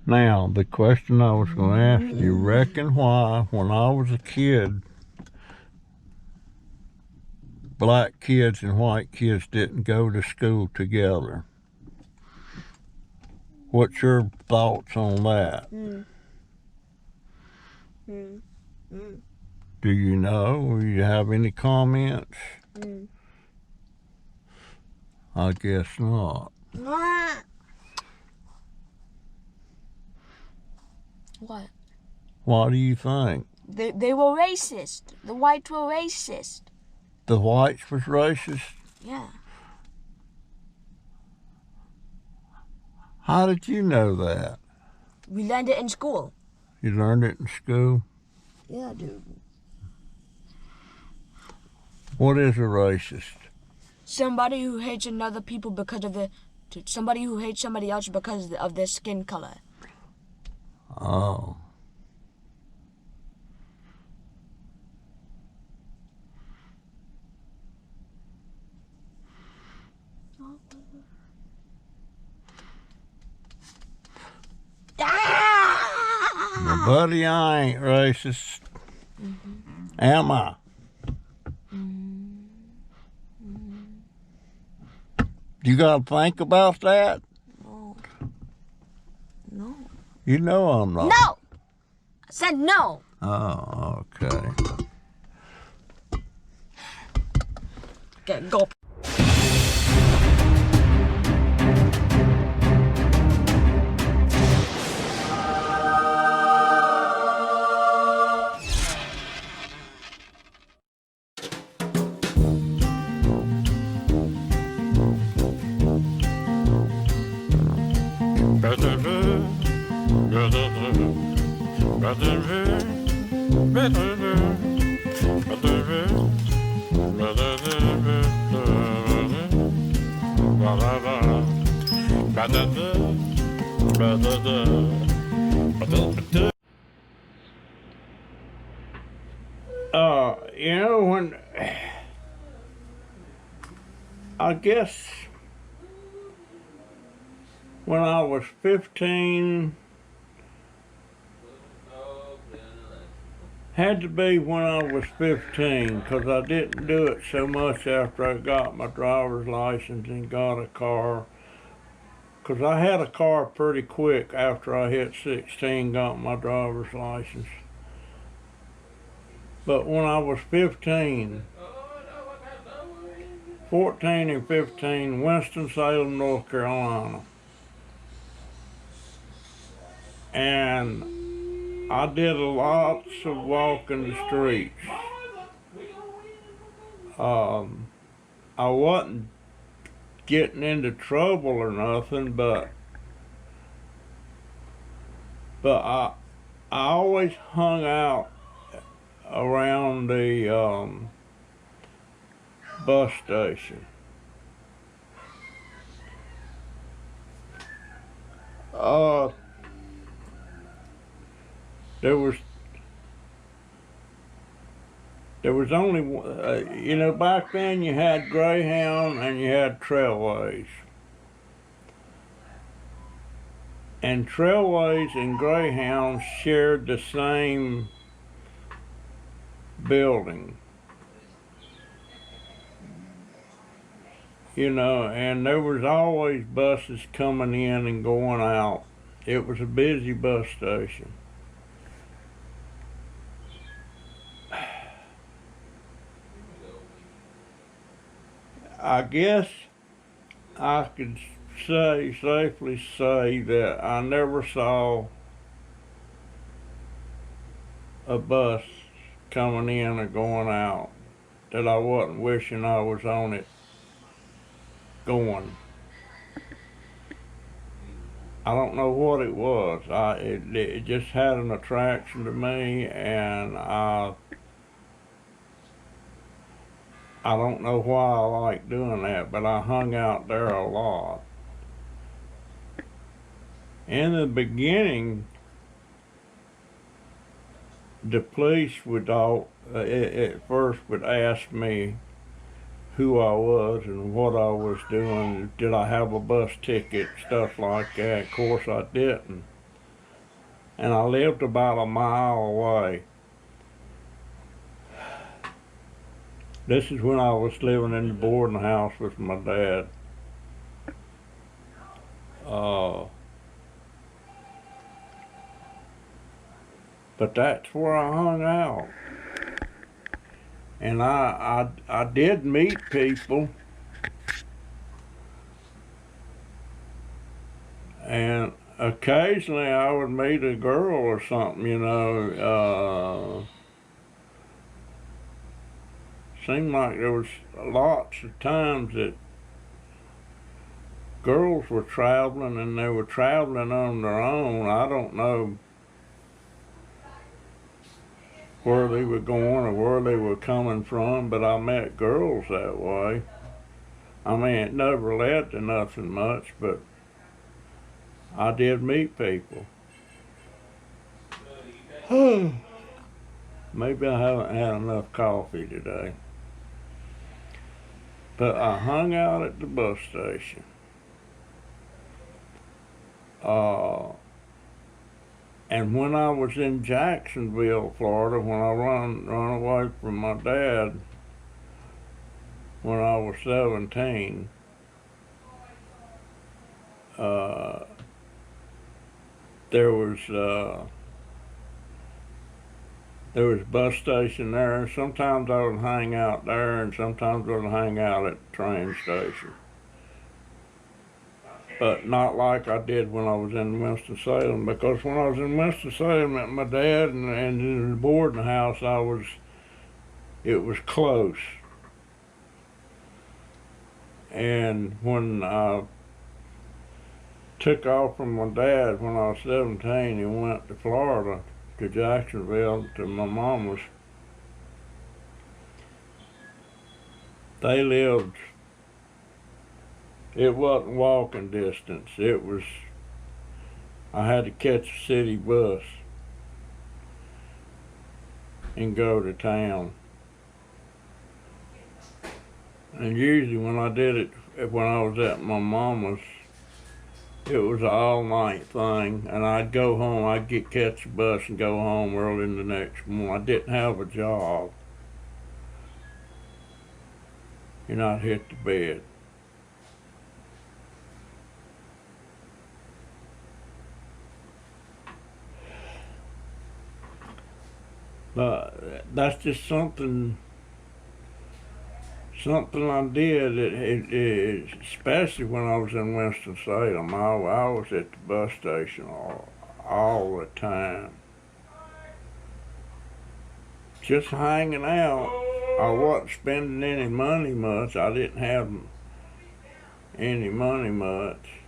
Now, the question I was going to ask you, reckon why, when I was a kid, black kids and white kids didn't go to school together? What's your thoughts on that? Do you know? Do you have any comments? I guess not. What? What do you think? They were racist. The whites were racist. The whites was racist? Yeah. How did you know that? We learned it in school. You learned it in school? Yeah, dude. What is a racist? Somebody who hates another people because of somebody who hates somebody else because of their skin color. Oh. Well, buddy, I ain't racist. Am I? You gotta think about that? No. You know I'm not. No! I said no. Oh, okay. Okay, go. You know, I guess when I was 15, had to be when I was 15, because I didn't do it so much after I got my driver's license and got a car. Because I had a car pretty quick after I hit 16, got my driver's license. But when I was 15, 14 and 15, Winston-Salem, North Carolina. And I did lots of walking the streets. I wasn't getting into trouble or nothing, but I always hung out around the bus station. There was only, you know, back then you had Greyhound and you had Trailways. And Trailways and Greyhound shared the same building. You know, and there was always buses coming in and going out. It was a busy bus station. I guess I could safely say that I never saw a bus coming in or going out that I wasn't wishing I was on it going. I don't know what it was. It just had an attraction to me, and I don't know why I like doing that, but I hung out there a lot. In the beginning, the police would at first would ask me who I was and what I was doing. Did I have a bus ticket, stuff like that. Of course I didn't. and I lived about a mile away. This is when I was living in the boarding house with my dad. But that's where I hung out. And I did meet people, and occasionally I would meet a girl or something, you know. Seemed like there was lots of times that girls were traveling, and they were traveling on their own. I don't know where they were going or where they were coming from, but I met girls that way. I mean, it never led to nothing much, but I did meet people. Maybe I haven't had enough coffee today. But I hung out at the bus station. And when I was in Jacksonville, Florida, when I run away from my dad when I was 17, there was a bus station there. Sometimes I would hang out there, and sometimes I would hang out at the train station. But not like I did when I was in Winston-Salem, because when I was in Winston-Salem at my dad and in the boarding house, it was close. And when I took off from my dad when I was 17 and went to Florida, to Jacksonville, to my mama's, they lived, it wasn't walking distance. I had to catch a city bus and go to town. And usually when I did it, when I was at my mama's, it was an all-night thing, and I'd go home, catch a bus and go home early in the next morning. I didn't have a job. And I'd hit the bed. But that's just something I did, especially when I was in Winston-Salem. I was at the bus station all the time. Just hanging out. I wasn't spending any money much. I didn't have any money much.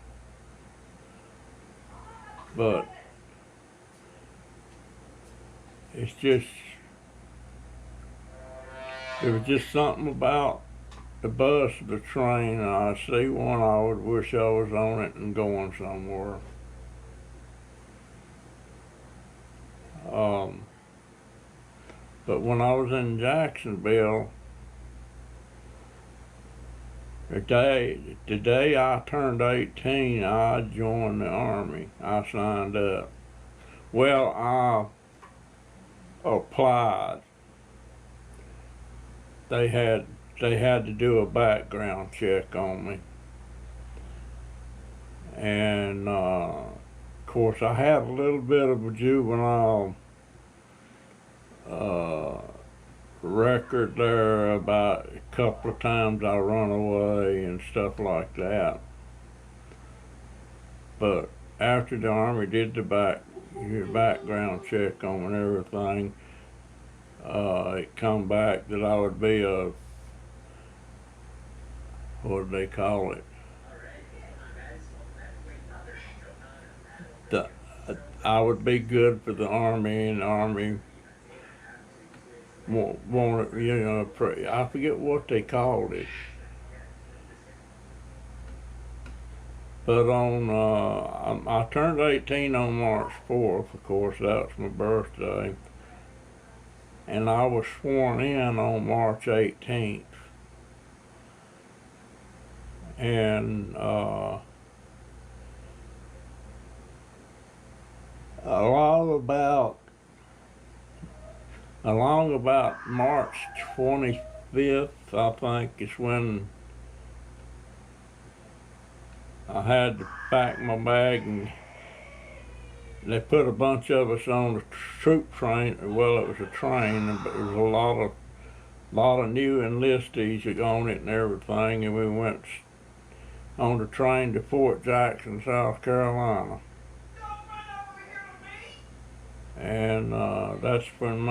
But it was just something about the bus or the train. I see one, I would wish I was on it and going somewhere. But when I was in Jacksonville, the day I turned 18, I joined the Army. I signed up. Well, I applied. They had to do a background check on me. And of course I had a little bit of a juvenile record there, about a couple of times I run away and stuff like that. But after the Army did the background check on and everything, it come back that I would be what do they call it? I would be good for the Army, and the Army wanted, I forget what they called it. But I turned 18 on March 4th, of course, that was my birthday. And I was sworn in on March 18th. And along about March 25th, I think, is when I had to pack my bag, and they put a bunch of us on the troop train. Well, it was a train, but there was a lot of new enlistees on it and everything, and we went on the train to Fort Jackson, South Carolina. And that's when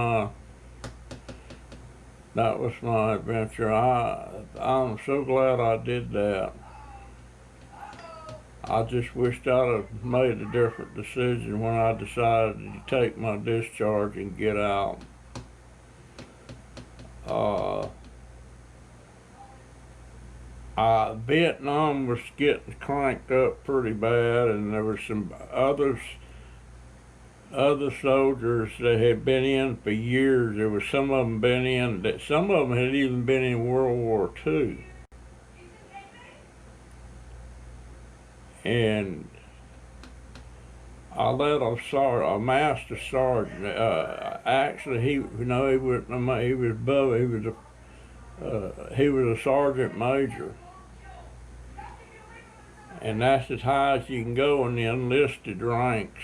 that was my adventure. I'm so glad I did that. I just wished I'd have made a different decision when I decided to take my discharge and get out. Vietnam was getting cranked up pretty bad, and there were some other soldiers that had been in for years. There was some of them been in, that some of them had even been in World War II. And I let a master sergeant. Actually, he was above. He was a sergeant major, and that's as high as you can go in the enlisted ranks.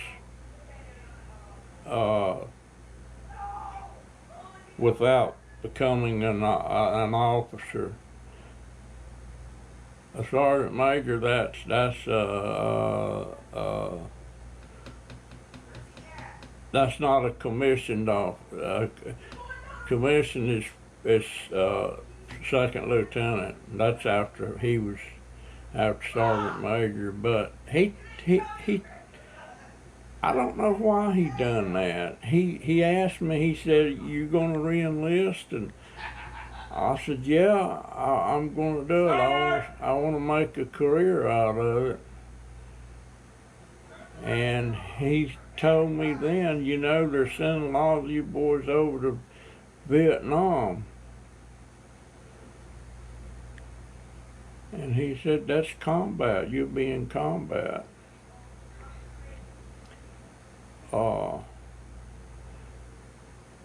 Without becoming an officer. A sergeant major, that's not a commissioned officer. Commission is second lieutenant. That's after sergeant major. But he I don't know why he done that. He asked me, he said, "You gonna re-enlist?" And I said, "Yeah, I'm gonna do it. I wanna make a career out of it." And he told me then, they're sending a lot of you boys over to Vietnam. And he said, "That's combat. You'll be in combat."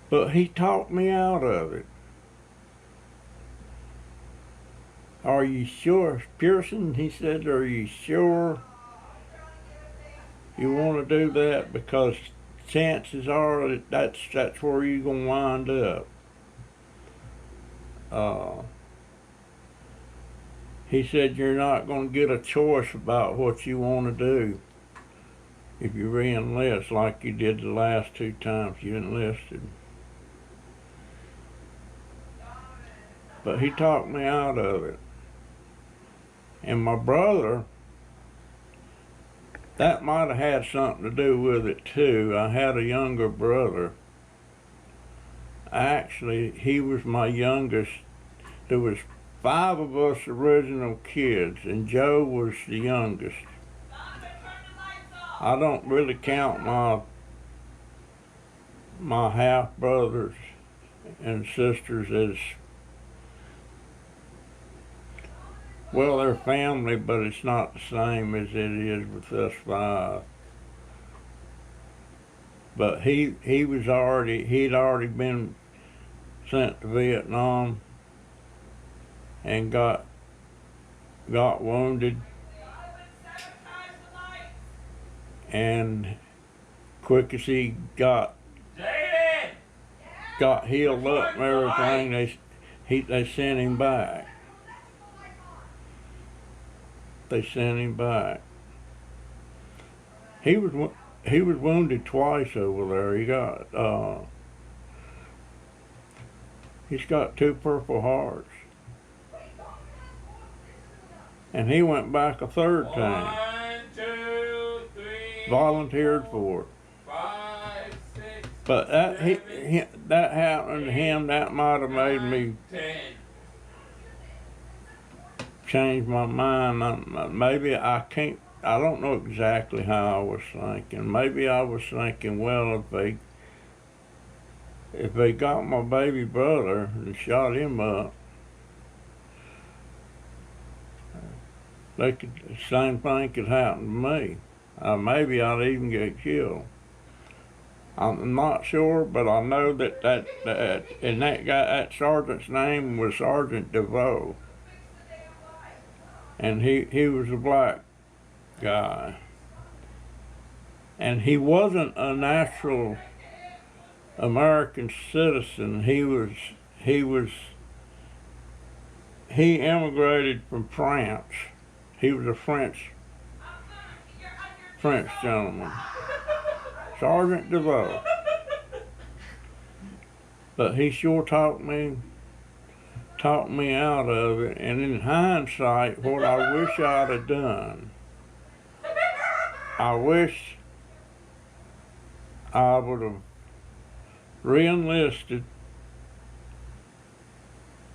But he talked me out of it. "Are you sure, Pearson?" he said, "Are you sure you want to do that? Because chances are that's where you're gonna wind up." He said, "You're not gonna get a choice about what you want to do if you re-enlist like you did the last 2 times you enlisted." But he talked me out of it. And my brother, that might have had something to do with it too. I had a younger brother. Actually, he was my youngest. There was 5 of us original kids, and Joe was the youngest. I don't really count my half brothers and sisters as, well, they're family, but it's not the same as it is with us 5. But he'd already been sent to Vietnam and got wounded, and quick as he got healed up and everything, they sent him back. They sent him back. He was wounded twice over there. He's got 2 Purple Hearts, and he went back a 3rd time. 1, 2, 3. Volunteered for it. 5, 6. But that 7, that happened to him. That might have made me 10. change my mind. Maybe I can't. I don't know exactly how I was thinking. Maybe I was thinking, well, if they got my baby brother and shot him up, the same thing could happen to me. Maybe I'd even get killed. I'm not sure, but I know and that guy, that sergeant's name was Sergeant DeVoe. And he was a black guy. And he wasn't a natural American citizen. He immigrated from France. He was a French gentleman. Sergeant DeVoe. But he sure talked me out of it, and in hindsight, what I wish I'd have done, I wish I would have re-enlisted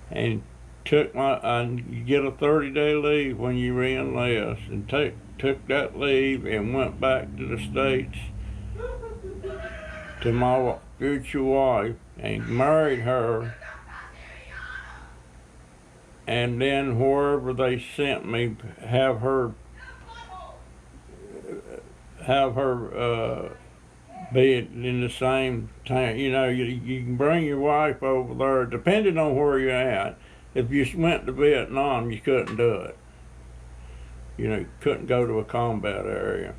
and you get a 30-day leave when you re-enlist, and took that leave and went back to the States to my future wife and married her, and then wherever they sent me, have her be in the same town. You know, you can bring your wife over there, depending on where you're at. If you went to Vietnam, you couldn't do it. You know, you couldn't go to a combat area.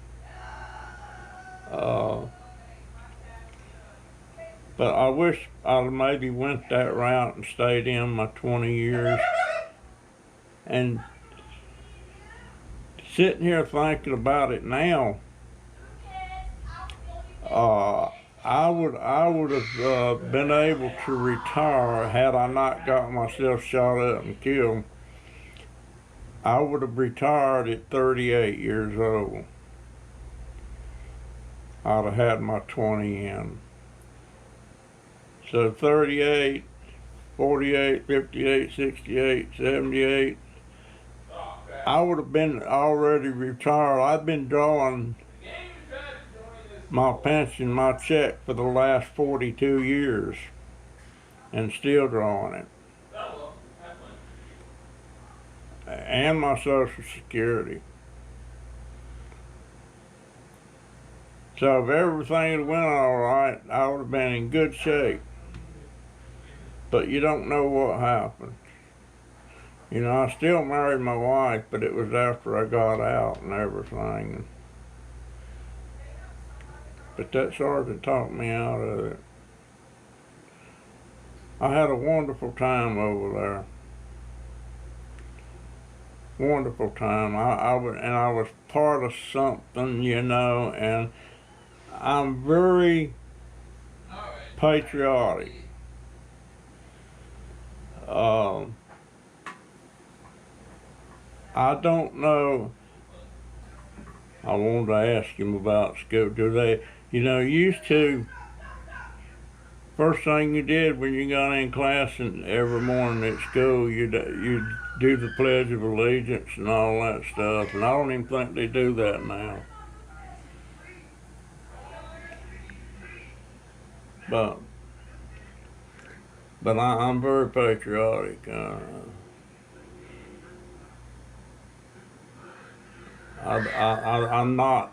But I wish I maybe went that route and stayed in my 20 years. And sitting here thinking about it now, I would have been able to retire had I not got myself shot up and killed. I would have retired at 38 years old. I'd have had my 20 in. So 38, 48, 58, 68, 78, I would have been already retired. I've been drawing my pension, my check for the last 42 years and still drawing it. And my Social Security. So if everything had went all right, I would have been in good shape. But you don't know what happened. You know, I still married my wife, but it was after I got out and everything. But that sergeant talked me out of it. I had a wonderful time over there. Wonderful time. I was part of something, you know, and I'm very patriotic. I don't know. I wanted to ask him about school. Do they, you know, used to, first thing you did when you got in class and every morning at school, you'd do the Pledge of Allegiance and all that stuff, and I don't even think they do that now. But I'm very patriotic. I'm not.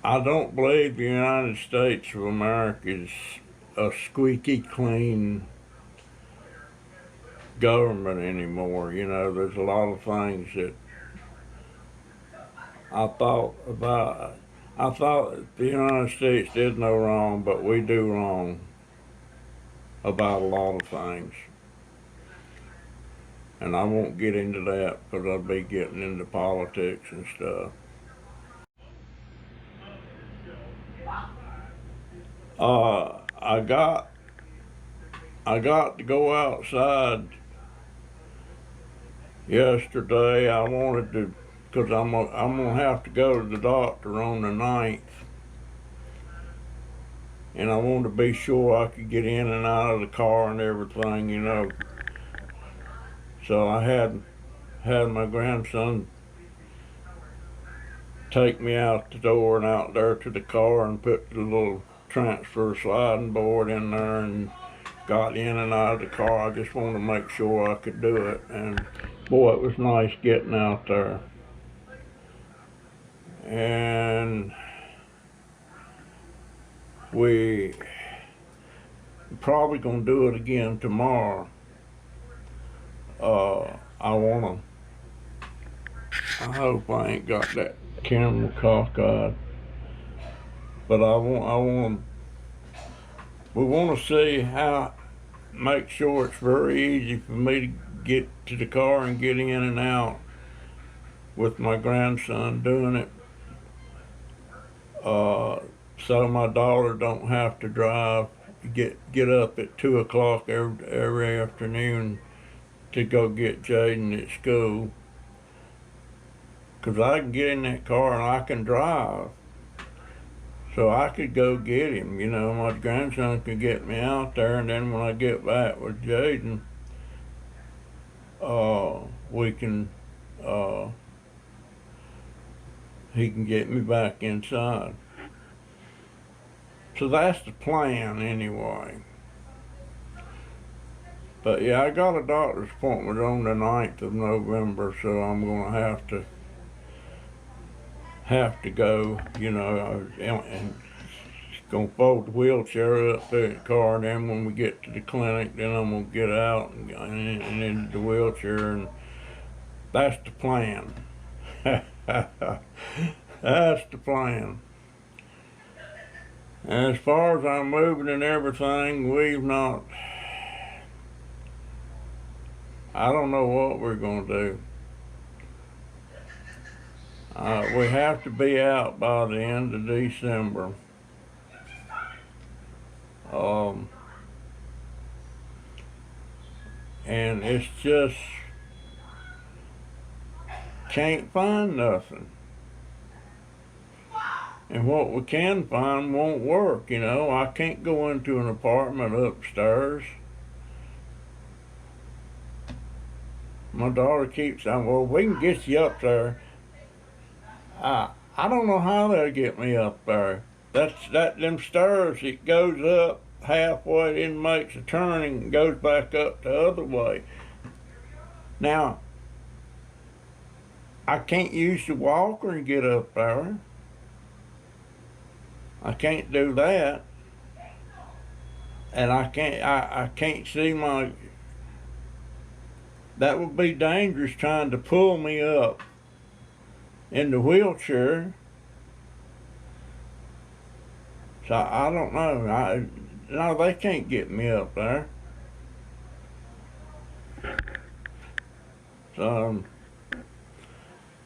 I don't believe the United States of America is a squeaky clean government anymore. You know, there's a lot of things that I thought the United States did no wrong, but we do wrong about a lot of things. And I won't get into that because I'll be getting into politics and stuff. I got to go outside yesterday. I wanted to, because I'm gonna have to go to the doctor on the 9th, and I wanted to be sure I could get in and out of the car and everything, you know. So I had my grandson take me out the door and out there to the car and put the little transfer sliding board in there and got in and out of the car. I just wanted to make sure I could do it, and boy, it was nice getting out there. and we probably gonna do it again tomorrow. I hope I ain't got that camera cockeyed, but we want to see how, make sure it's very easy for me to get to the car and get in and out with my grandson doing it, so my daughter don't have to drive, get up at 2 o'clock every afternoon to go get Jaden at school. Cause I can get in that car and I can drive, so I could go get him. You know, my grandson could get me out there, and then when I get back with Jaden, we can, he can get me back inside. So that's the plan anyway. But yeah, I got a doctor's appointment on the 9th of November, so I'm gonna have to go, you know, and gonna fold the wheelchair up there in the car, and then when we get to the clinic, then I'm gonna get out and into the wheelchair, and that's the plan. That's the plan. And as far as I'm moving and everything, I don't know what we're gonna do. We have to be out by the end of December. And it's just, can't find nothing. And what we can find won't work, you know. I can't go into an apartment upstairs. My daughter keeps saying, well, we can get you up there. I don't know how they'll get me up there. Them stairs, it goes up halfway, then makes a turn and goes back up the other way. Now, I can't use the walker and get up there. I can't do that. And I can't see that would be dangerous trying to pull me up in the wheelchair. So I don't know. No, they can't get me up there. So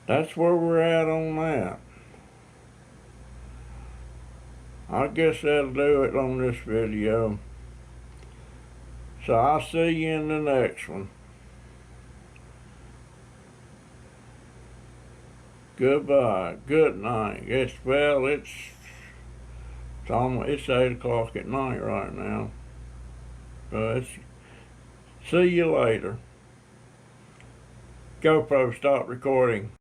that's where we're at on that. I guess that'll do it on this video. So I'll see you in the next one. Goodbye. Good night. It's 8 o'clock at night right now. See you later. GoPro, stop recording.